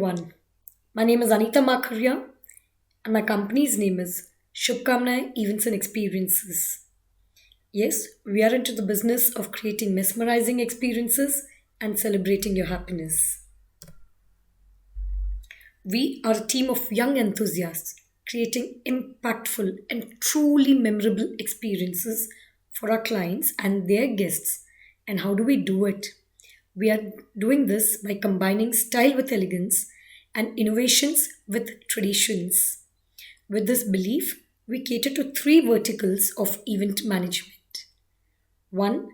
everyone. My name is Anita Makharia and my company's name is Subhkamanaye Events and Experiences. Yes, we are into the business of creating mesmerizing experiences and celebrating your happiness. We are a team of young enthusiasts creating impactful and truly memorable experiences for our clients and their guests. And how do we do it? We are doing this by combining style with elegance and innovations with traditions. With this belief, we cater to three verticals of event management. One,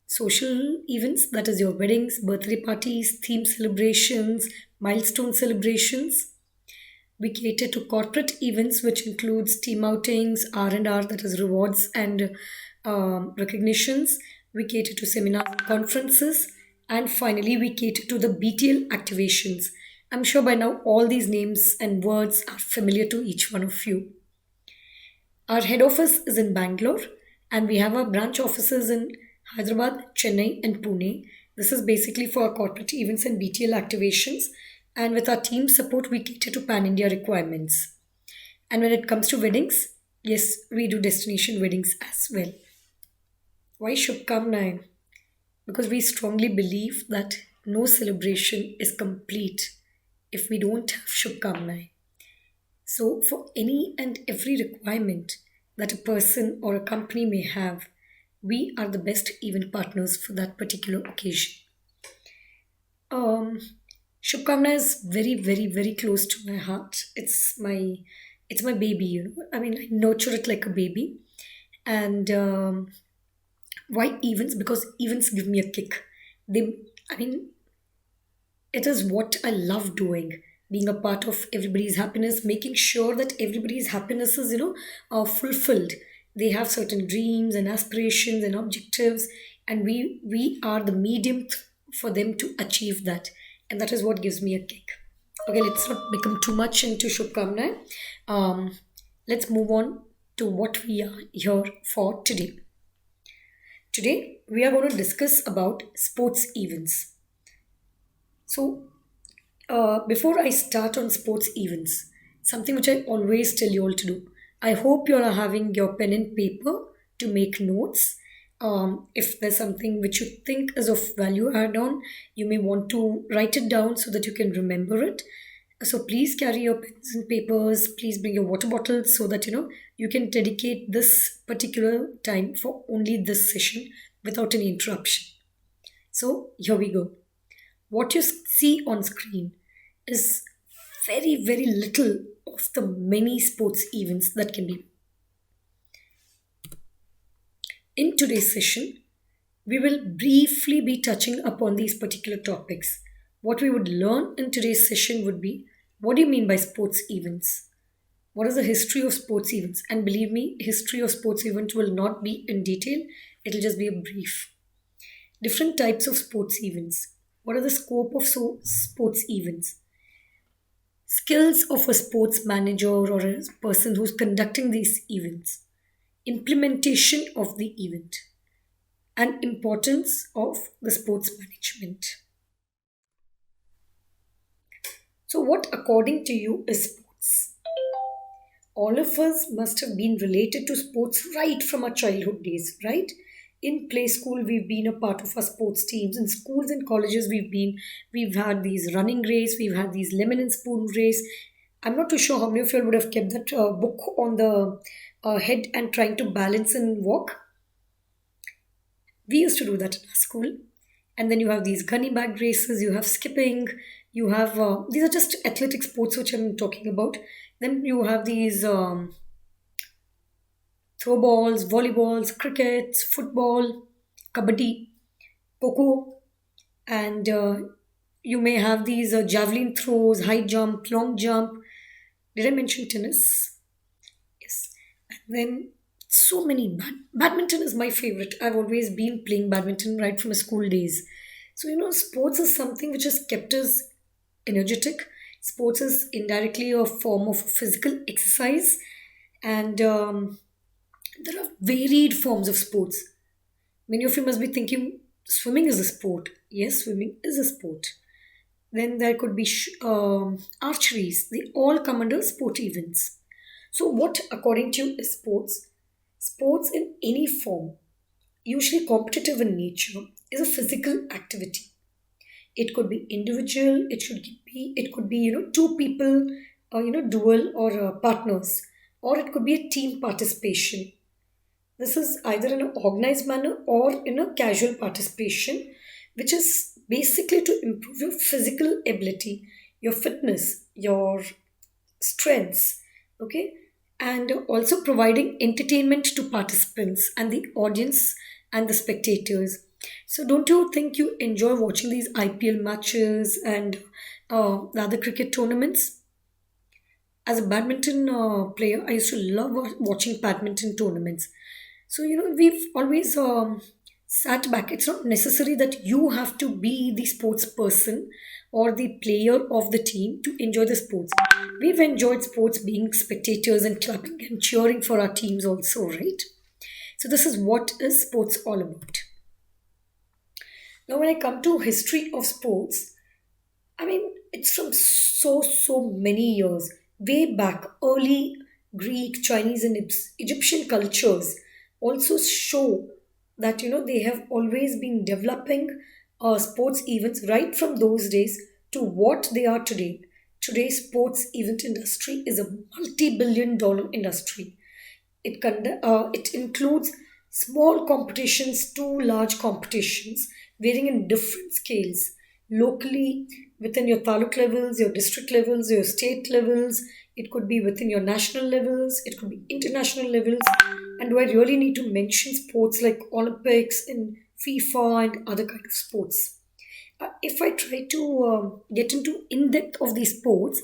social events, that is your weddings, birthday parties, theme celebrations, milestone celebrations. We cater to corporate events, which includes team outings, R&R, that is rewards and recognitions. We cater to seminars and conferences. And finally, we cater to the BTL activations. I'm sure by now all these names and words are familiar to each one of you. Our head office is in Bangalore, and we have our branch offices in Hyderabad, Chennai, and Pune. This is basically for our corporate events and BTL activations. And with our team support, we cater to pan India requirements. And when it comes to weddings, yes, we do destination weddings as well. Why Shubhkamnaye? Because we strongly believe that no celebration is complete if we don't have Shubhkamnaye. So, for any and every requirement that a person or a company may have, we are the best event partners for that particular occasion. Um, Shubhkamna is very, very, very close to my heart. It's my baby. I mean, I nurture it like a baby, and why events? Because events give me a kick. I mean, it is what I love doing. Being a part of everybody's happiness, making sure that everybody's happiness is, are fulfilled. They have certain dreams and aspirations and objectives, and we are the medium for them to achieve that, and that is what gives me a kick. Okay, let's not become too much into Shubhkamna. Let's move on to what we are here for today. Today, we are going to discuss about sports events. So, before I start on sports events, something which I always tell you all to do. I hope you all are having your pen and paper to make notes. If there's something which you think is of value add on, you may want to write it down so that you can remember it. So please carry your pens and papers. Please bring your water bottles so that you can dedicate this particular time for only this session without any interruption. So here we go. What you see on screen is very, very little of the many sports events that can be. In today's session, we will briefly be touching upon these particular topics. What we would learn in today's session would be, what do you mean by sports events? What is the history of sports events? And believe me, history of sports events will not be in detail. It'll just be a brief. Different types of sports events. What are the scope of sports events? Skills of a sports manager or a person who's conducting these events. Implementation of the event. And importance of the sports management. So, what according to you is sports? All of us must have been related to sports right from our childhood days, right? In play school, we've been a part of our sports teams. In schools and colleges, we've had these running race, we've had these lemon and spoon race. I'm not too sure how many of you would have kept that book on the head and trying to balance and walk. We used to do that in our school. And then you have these gunny bag races, you have skipping, you have, these are just athletic sports which I'm talking about. Then you have these throw balls, volleyballs, crickets, football, kabaddi, coco, and you may have these javelin throws, high jump, long jump. Did I mention tennis? Yes. And then so many. Badminton is my favorite. I've always been playing badminton right from my school days. So, sports is something which has kept us energetic. Sports is indirectly a form of physical exercise, and there are varied forms of sports. Many of you must be thinking swimming is a sport. Yes, swimming is a sport. Then there could be archeries. They all come under sport events. So, what, according to you, is sports? Sports in any form, usually competitive in nature, is a physical activity. It could be individual. It could be two people, or dual or partners, or it could be a team participation. This is either in an organized manner or in a casual participation, which is basically to improve your physical ability, your fitness, your strengths, okay, and also providing entertainment to participants and the audience and the spectators. So, don't you think you enjoy watching these IPL matches and the other cricket tournaments? As a badminton player, I used to love watching badminton tournaments. So, we've always sat back. It's not necessary that you have to be the sports person or the player of the team to enjoy the sports. We've enjoyed sports being spectators and clapping and cheering for our teams also, right? So, this is what is sports all about. Now, when I come to history of sports, I mean, it's from so many years, way back. Early Greek, Chinese, and Egyptian cultures also show that they have always been developing sports events right from those days to what they are today. Today's sports event industry is a multi-billion-dollar industry. It includes small competitions to large competitions, varying in different scales. Locally, within your taluk levels, your district levels, your state levels, it could be within your national levels, it could be international levels. And do I really need to mention sports like Olympics and FIFA and other kind of sports? If I try to get into in depth of these sports,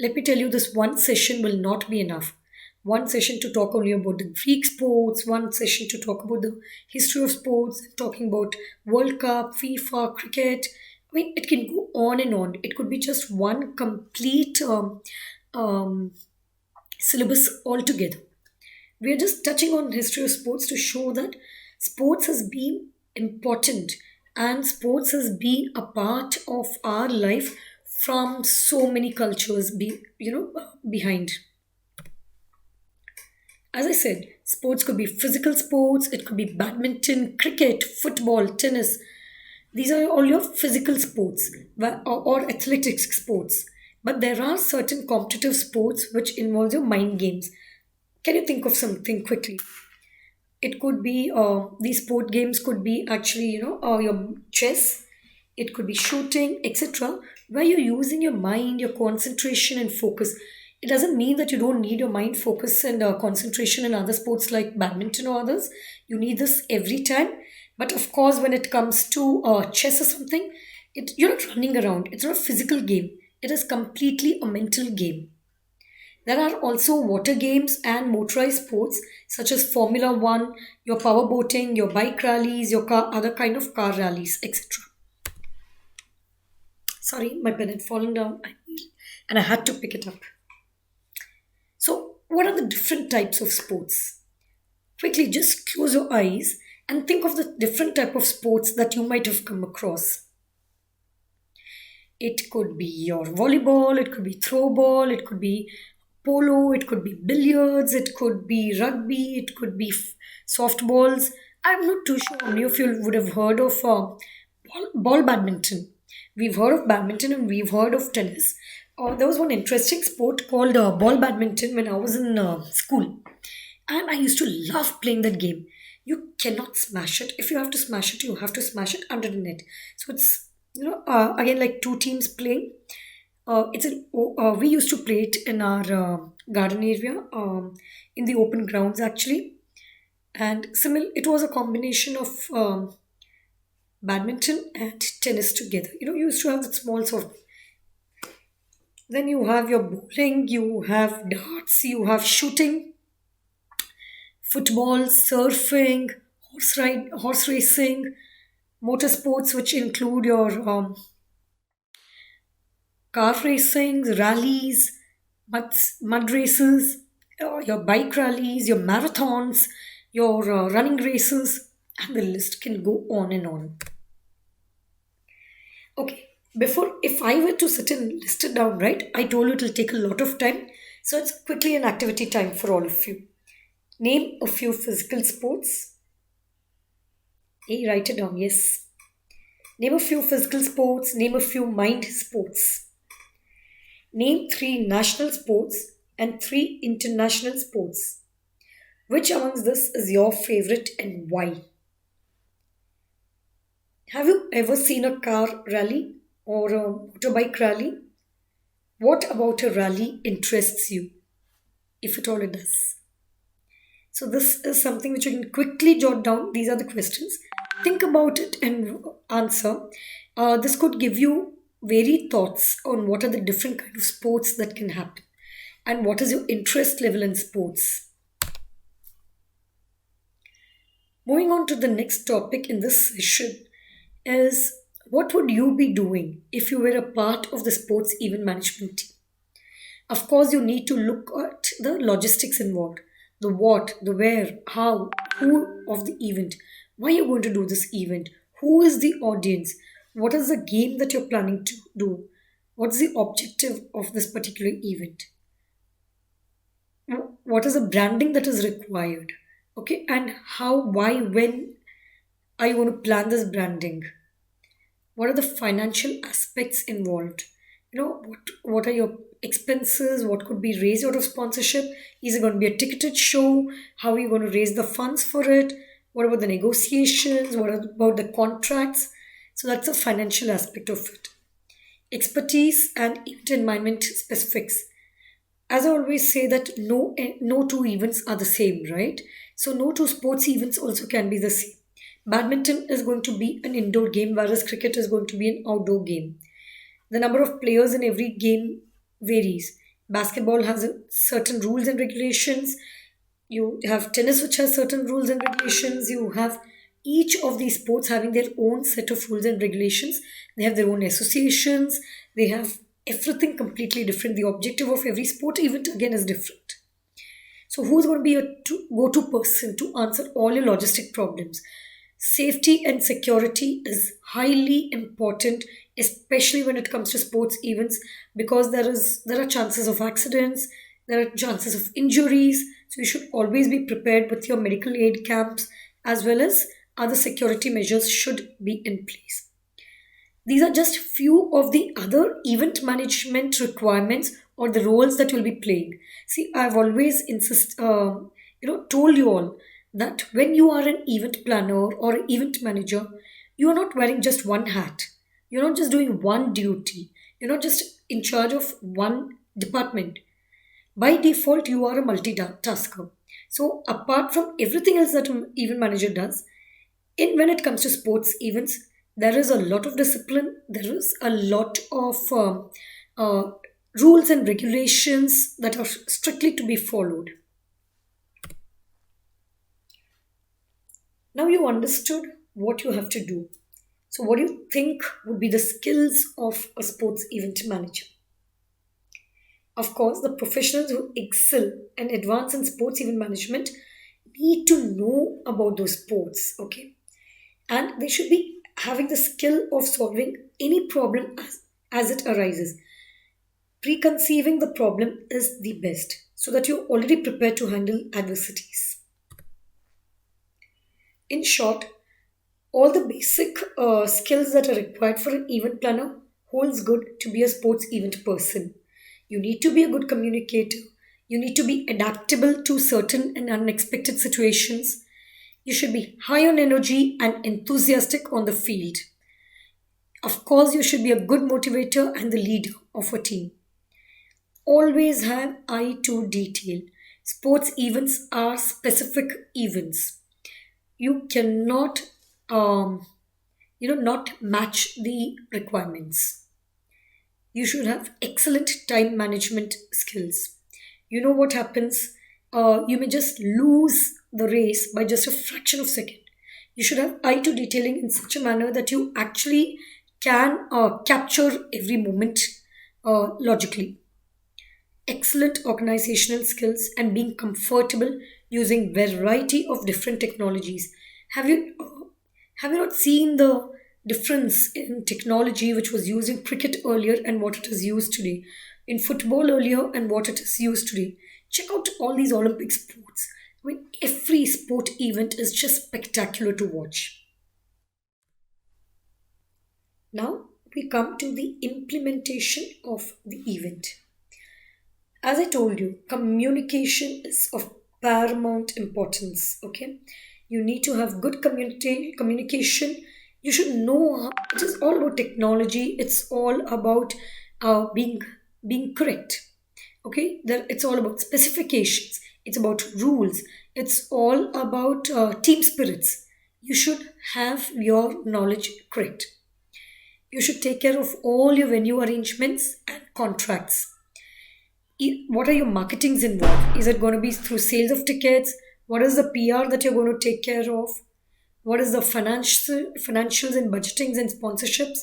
let me tell you, this one session will not be enough. One session to talk only about the Greek sports, one session to talk about the history of sports, talking about World Cup, FIFA, cricket. I mean, it can go on and on. It could be just one complete um, syllabus altogether. We are just touching on history of sports to show that sports has been important and sports has been a part of our life from so many cultures behind. As I said, sports could be physical sports, it could be badminton, cricket, football, tennis. These are all your physical sports or athletics sports. But there are certain competitive sports which involve your mind games. Can you think of something quickly? It could be these sport games could be actually your chess. It could be shooting, etc., where you're using your mind, your concentration and focus. It doesn't mean that you don't need your mind focus and concentration in other sports like badminton or others. You need this every time. But of course, when it comes to chess or something, you're not running around. It's not a physical game. It is completely a mental game. There are also water games and motorized sports such as Formula One, your power boating, your bike rallies, your other kind of car rallies, etc. Sorry, my pen had fallen down and I had to pick it up. So, what are the different types of sports? Quickly, just close your eyes and think of the different type of sports that you might have come across. It could be your volleyball, it could be throwball, it could be polo, it could be billiards, it could be rugby, it could be softballs. I'm not too sure how many of you would have heard of ball badminton. We've heard of badminton and we've heard of tennis. There was one interesting sport called ball badminton when I was in school. And I used to love playing that game. You cannot smash it. If you have to smash it, you have to smash it under the net. So it's, again, like two teams playing. We used to play it in our garden area, in the open grounds actually. And it was a combination of badminton and tennis together. You used to have that small sort of. Then you have your bowling, you have darts, you have shooting, football, surfing, horse racing, motorsports, which include your car racing, rallies, mud races, your bike rallies, your marathons, your running races, and the list can go on and on. Okay, Before, if I were to sit and list it down, right, I told you it'll take a lot of time. So it's quickly an activity time for all of you. Name a few physical sports. Hey, write it down, yes. Name a few physical sports. Name a few mind sports. Name three national sports and three international sports. Which amongst this is your favorite and why? Have you ever seen a car rally or a motorbike rally? What about a rally interests you, if at all it does? So, this is something which you can quickly jot down. These are the questions. Think about it and answer. This could give you varied thoughts on what are the different kind of sports that can happen and what is your interest level in sports. Moving on to the next topic in this session is what would you be doing if you were a part of the sports event management team? Of course, you need to look at the logistics involved, the what, the where, how, who of the event, why you're going to do this event, who is the audience, what is the game that you're planning to do, what's the objective of this particular event, what is the branding that is required, okay, and how, why, when are you going to plan this branding? What are the financial aspects involved? What are your expenses? What could be raised out of sponsorship? Is it going to be a ticketed show? How are you going to raise the funds for it? What about the negotiations? What about the contracts? So that's the financial aspect of it. Expertise and event environment specifics. As I always say that no two events are the same, right? So no two sports events also can be the same. Badminton is going to be an indoor game, whereas cricket is going to be an outdoor game. The number of players in every game varies. Basketball has certain rules and regulations. You have tennis, which has certain rules and regulations. You have each of these sports having their own set of rules and regulations. They have their own associations. They have everything completely different. The objective of every sport event again is different. So, who's going to be a go to person to answer all your logistic problems? Safety and security is highly important, especially when it comes to sports events, because there are chances of accidents, there are chances of injuries. So you should always be prepared with your medical aid camps as well as other security measures should be in place. These are just few of the other event management requirements or the roles that you'll be playing. See, I've always told you all that when you are an event planner or an event manager, you are not wearing just one hat. You're not just doing one duty. You're not just in charge of one department. By default, you are a multitasker. So, apart from everything else that an event manager does, when it comes to sports events, there is a lot of discipline. There is a lot of uh, rules and regulations that are strictly to be followed. Now you understood what you have to do. So, what do you think would be the skills of a sports event manager? Of course, the professionals who excel and advance in sports event management need to know about those sports, okay? And they should be having the skill of solving any problem as it arises. Preconceiving the problem is the best so that you're already prepared to handle adversities. In short, all the basic skills that are required for an event planner holds good to be a sports event person. You need to be a good communicator. You need to be adaptable to certain and unexpected situations. You should be high on energy and enthusiastic on the field. Of course, you should be a good motivator and the leader of a team. Always have eye to detail. Sports events are specific events. You cannot not match the requirements. You should have excellent time management skills. You know what happens? You may just lose the race by just a fraction of a second. You should have eye to detailing in such a manner that you actually can capture every moment logically. Excellent organizational skills and being comfortable using variety of different technologies. Have you have you not seen the difference in technology which was used in cricket earlier and what it is used today, in football earlier and what it is used today. Check out all these Olympic sports. I mean, every sport event is just spectacular to watch. Now we come to the implementation of the event. As I told you, communication is of paramount importance. Okay, you need to have good communication. You should know it is all about technology. It's all about being correct. Okay, it's all about specifications. It's about rules. It's all about team spirits. You should have your knowledge correct. You should take care of all your venue arrangements and contracts. What are your marketings involved? Is it going to be through sales of tickets? What is the PR that you're going to take care of? What is the financials and budgetings and sponsorships?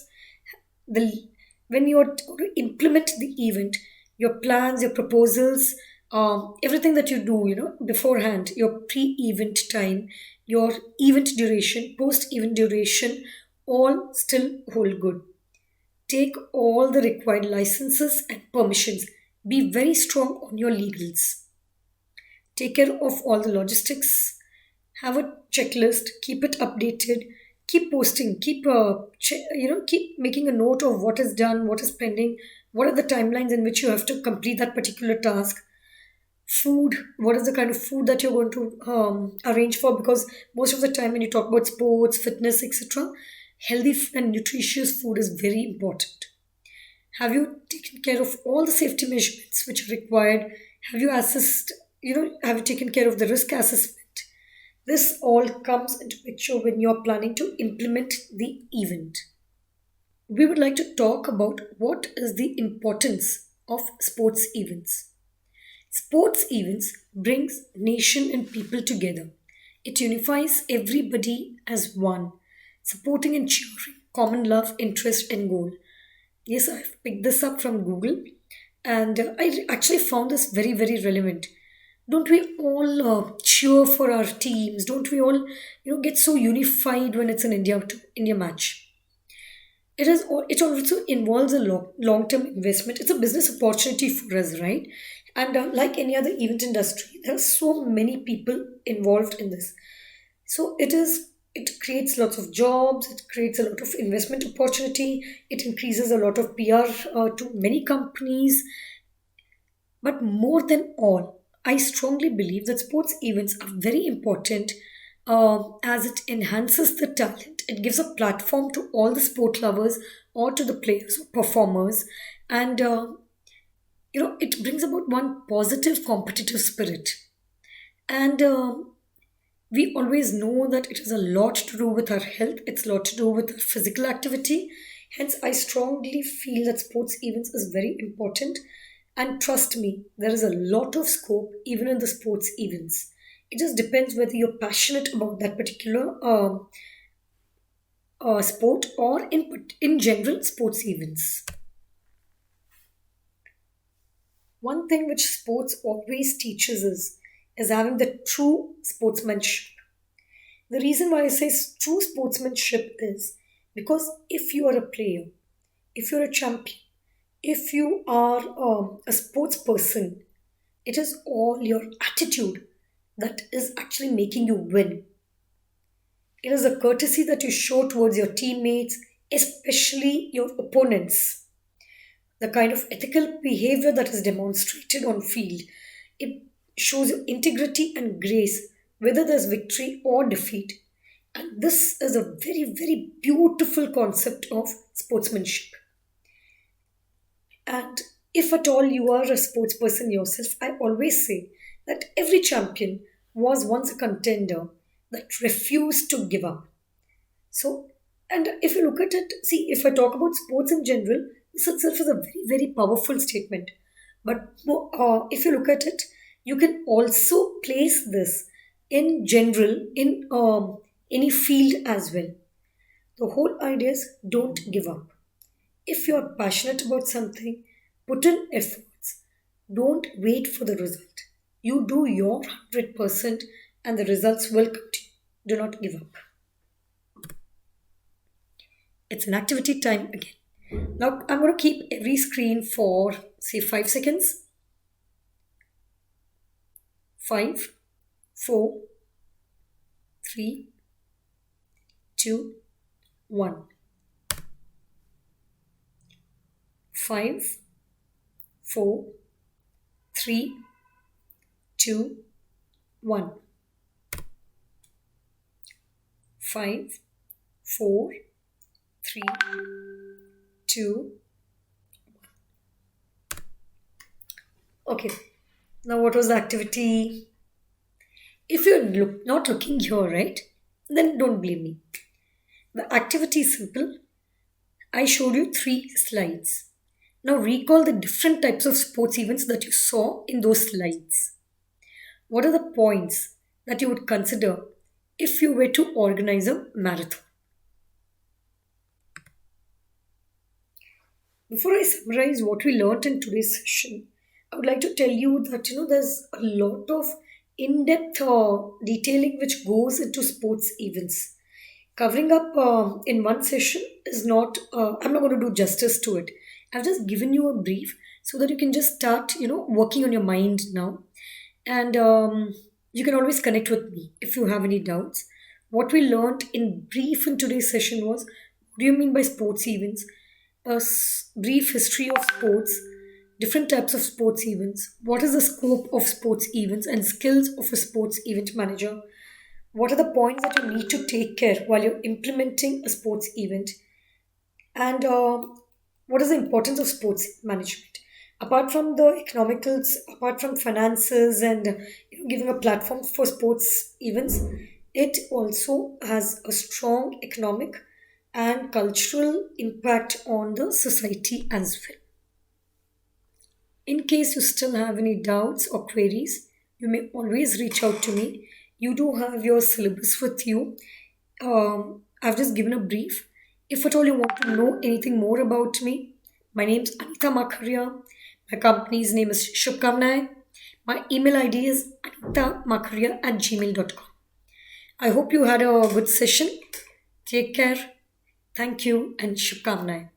The when you're going to implement the event, your plans, your proposals, everything that you do, beforehand, your pre-event time, your event duration, post-event duration, all still hold good. Take all the required licenses and permissions. Be very strong on your legals. Take care of all the logistics. Have a checklist. Keep it updated. Keep posting. Keep making a note of what is done, what is pending, what are the timelines in which you have to complete that particular task. Food. What is the kind of food that you're going to arrange for? Because most of the time when you talk about sports, fitness, etc., healthy and nutritious food is very important. Have you taken care of all the safety measurements which are required? Have you taken care of the risk assessment? This all comes into picture when you're planning to implement the event. We would like to talk about what is the importance of sports events. Sports events brings nation and people together. It unifies everybody as one, supporting and cheering common love, interest, and goal. Yes, I've picked this up from Google and I actually found this very, very relevant. Don't we all cheer for our teams? Don't we all, get so unified when it's an India match? It also involves a long-term investment. It's a business opportunity for us, right? And like any other event industry, there are so many people involved in this. So it creates lots of jobs, it creates a lot of investment opportunity, it increases a lot of PR to many companies. But more than all, I strongly believe that sports events are very important as it enhances the talent. It gives a platform to all the sport lovers or to the players or performers, and it brings about one positive competitive spirit. And we always know that it has a lot to do with our health, it's a lot to do with our physical activity. Hence, I strongly feel that sports events is very important. And trust me, there is a lot of scope even in the sports events. It just depends whether you're passionate about that particular sport or in general sports events. One thing which sports always teaches us is having the true sportsmanship. The reason why I say true sportsmanship is because if you are a player, if you're a champion, if you are a sports person, it is all your attitude that is actually making you win. It is a courtesy that you show towards your teammates, especially your opponents. The kind of ethical behavior that is demonstrated on field. It shows your integrity and grace, whether there's victory or defeat. And this is a very, very beautiful concept of sportsmanship. And if at all you are a sports person yourself, I always say that every champion was once a contender that refused to give up. So, and if you look at it, see, if I talk about sports in general, this itself is a very, very powerful statement. But if you look at it, you can also place this in general in any field as well. The whole idea is don't give up. If you are passionate about something, put in efforts. Don't wait for the result. You do your 100% and the results will come to you. Do not give up. It's an activity time again. Now I'm going to keep every screen for say 5 seconds. 5, 4, 3, 2, 1. 5, 4, 3, 2, 1. 5, 4, 3, 2. Okay. Now what was the activity? If you're not looking here, right, then don't blame me. The activity is simple. I showed you 3 slides. Now recall the different types of sports events that you saw in those slides. What are the points that you would consider if you were to organize a marathon? Before I summarize what we learned in today's session, I would like to tell you that there's a lot of in-depth detailing which goes into sports events. Covering up in one session is not. I'm not going to do justice to it. I've just given you a brief so that you can just start working on your mind now, and you can always connect with me if you have any doubts. What we learned in brief in today's session was what do you mean by sports events? A brief history of sports, different types of sports events, what is the scope of sports events and skills of a sports event manager, what are the points that you need to take care while you're implementing a sports event, and what is the importance of sports management. Apart from the economicals, apart from finances and giving a platform for sports events, it also has a strong economic and cultural impact on the society as well. In case you still have any doubts or queries, you may always reach out to me. You do have your syllabus with you. I've just given a brief. If at all you want to know anything more about me, my name's Anita Makharia. My company's name is Subhkamanaye. My email ID is anitamakharia@gmail.com. I hope you had a good session. Take care. Thank you and Subhkamanaye.